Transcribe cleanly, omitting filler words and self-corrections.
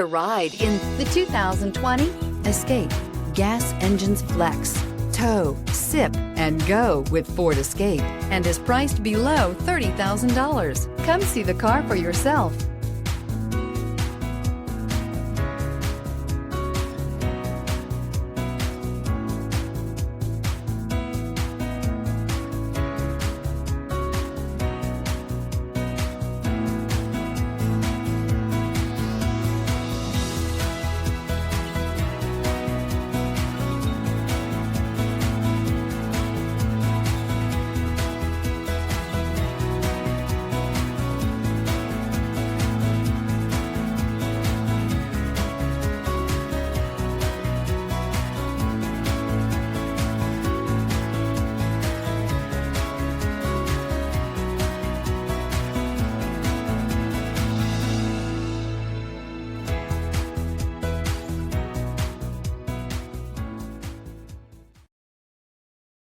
A ride in the 2020 Escape. Gas engines flex, tow, sip, and go with Ford Escape, and is priced below $30,000. Come see the car for yourself.